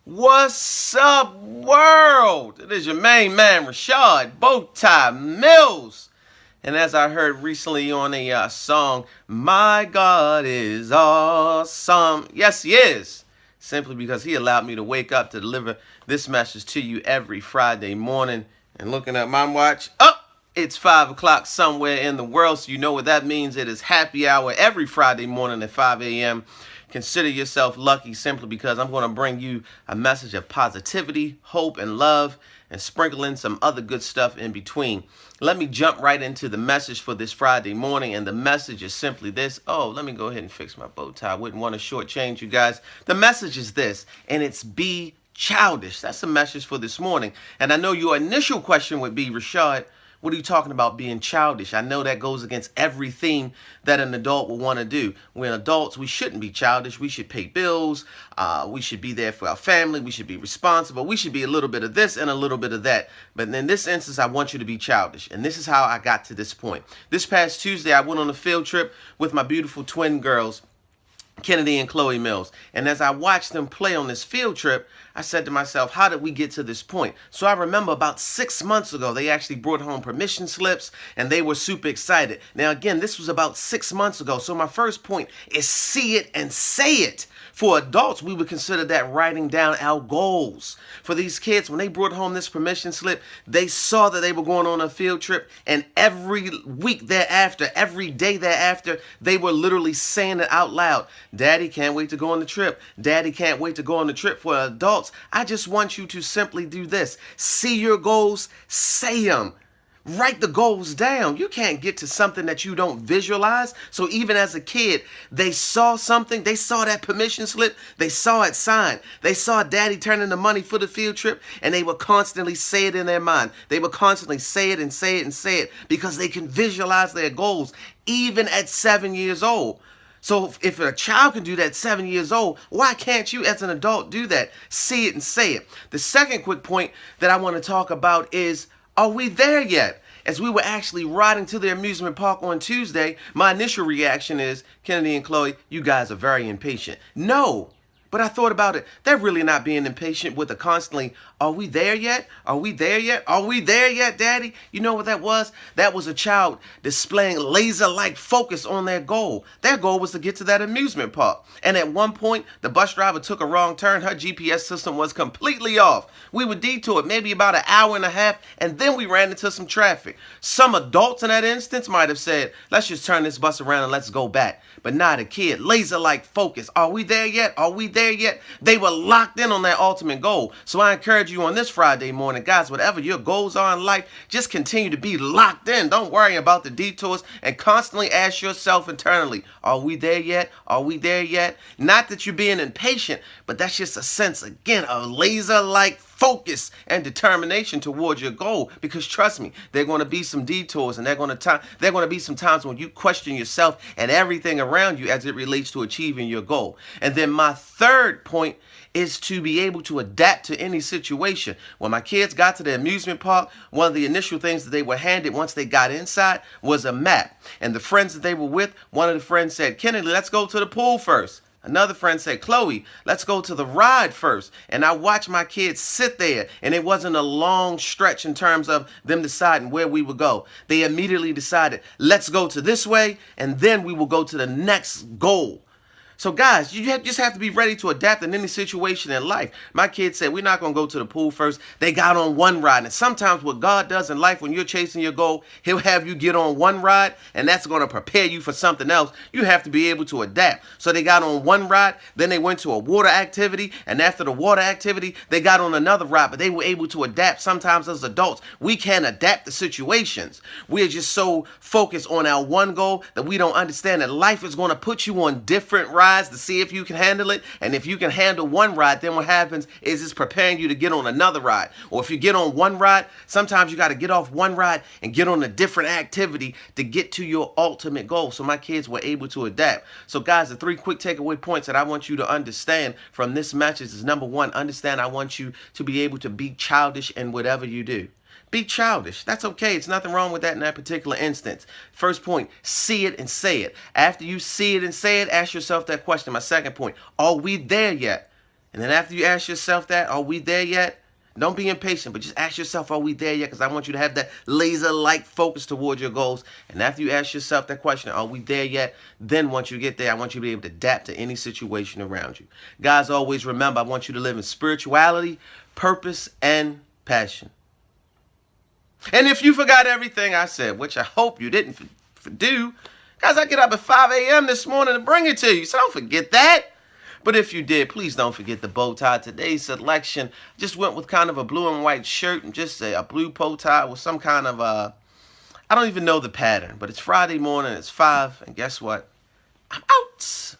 What's up, world? It is your main man, Rashad BowTie Mills. And as I heard recently on a song, my God is awesome. Yes, he is. Simply because he allowed me to wake up to deliver this message to you every Friday morning. And looking at my watch, it's 5 o'clock somewhere in the world, so you know what that means. It is happy hour every Friday morning at 5 a.m. Consider yourself lucky simply because I'm going to bring you a message of positivity, hope, and love, and sprinkle in some other good stuff in between. Let me jump right into the message for this Friday morning, and the message is simply this. Oh, let me go ahead and fix my bow tie. I wouldn't want to shortchange you guys. The message is this, and it's be childish. That's the message for this morning. And I know your initial question would be, Rashad, what are you talking about being childish? I know that goes against every theme that an adult will want to do. When adults, we shouldn't be childish. We should pay bills. We should be there for our family. We should be responsible. We should be a little bit of this and a little bit of that. But in this instance, I want you to be childish. And this is how I got to this point. This past Tuesday, I went on a field trip with my beautiful twin girls, Kennedy and Chloe Mills. And as I watched them play on this field trip, I said to myself, how did we get to this point? So I remember about 6 months ago, they actually brought home permission slips and they were super excited. Now, again, this was about 6 months ago. So my first point is see it and say it. For adults, we would consider that writing down our goals. For these kids, when they brought home this permission slip, they saw that they were going on a field trip, and every week thereafter, every day thereafter, they were literally saying it out loud. Daddy can't wait to go on the trip. Daddy can't wait to go on the trip. For adults, I just want you to simply do this. See your goals, say them. Write the goals down. You can't get to something that you don't visualize. So even as a kid, they saw something. They saw that permission slip. They saw it signed. They saw daddy turning the money for the field trip, and they would constantly say it in their mind. They would constantly say it and say it and say it because they can visualize their goals even at 7 years old. So if a child can do that at 7 years old, why can't you as an adult do that? See it and say it. The second quick point that I want to talk about is, are we there yet? As we were actually riding to the amusement park on Tuesday, my initial reaction is, Kennedy and Chloe, you guys are very impatient. No. But I thought about it. They're really not being impatient with the constantly, are we there yet? Are we there yet? Are we there yet, Daddy? You know what that was? That was a child displaying laser-like focus on their goal. Their goal was to get to that amusement park. And at one point, the bus driver took a wrong turn. Her GPS system was completely off. We were detoured maybe about an hour and a half, and then we ran into some traffic. Some adults in that instance might have said, let's just turn this bus around and let's go back. But not a kid. Laser-like focus. Are we there yet? Are we there yet? They were locked in on that ultimate goal. So I encourage you on this Friday morning, guys, whatever your goals are in life, just continue to be locked in. Don't worry about the detours and constantly ask yourself internally, are we there yet? Are we there yet? Not that you're being impatient, but that's just a sense, again, of laser-like focus and determination towards your goal. Because trust me, there are going to be some detours, and there are going to be some times when you question yourself and everything around you as it relates to achieving your goal. And then my third point is to be able to adapt to any situation. When my kids got to the amusement park, one of the initial things that they were handed once they got inside was a map. And the friends that they were with, one of the friends said, Kennedy, let's go to the pool first. Another friend said, Chloe, let's go to the ride first. And I watched my kids sit there, and it wasn't a long stretch in terms of them deciding where we would go. They immediately decided, let's go to this way, and then we will go to the next goal. So guys, you just have to be ready to adapt in any situation in life. My kids said, we're not going to go to the pool first. They got on one ride. And sometimes what God does in life when you're chasing your goal, he'll have you get on one ride, and that's going to prepare you for something else. You have to be able to adapt. So they got on one ride, then they went to a water activity, and after the water activity, they got on another ride, but they were able to adapt. Sometimes as adults, we can't adapt to situations. We're just so focused on our one goal that we don't understand that life is going to put you on different rides to see if you can handle it. And if you can handle one ride, then what happens is it's preparing you to get on another ride. Or if you get on one ride, sometimes you got to get off one ride and get on a different activity to get to your ultimate goal. So my kids were able to adapt. So guys, the three quick takeaway points that I want you to understand from this message is, number one, understand I want you to be able to be childish in whatever you do. Be childish. That's okay. It's nothing wrong with that in that particular instance. First point, see it and say it. After you see it and say it, ask yourself that question. My second point, are we there yet? And then after you ask yourself that, are we there yet? Don't be impatient, but just ask yourself, are we there yet? Because I want you to have that laser-like focus towards your goals. And after you ask yourself that question, are we there yet? Then once you get there, I want you to be able to adapt to any situation around you. Guys, always remember, I want you to live in spirituality, purpose, and passion. And if you forgot everything I said, which I hope you didn't do, guys, I get up at 5 a.m. this morning to bring it to you, so don't forget that. But if you did, please don't forget the bow tie. Today's selection just went with kind of a blue and white shirt and just a blue bow tie with some kind of, I don't even know the pattern. But it's Friday morning, it's 5, and guess what? I'm out.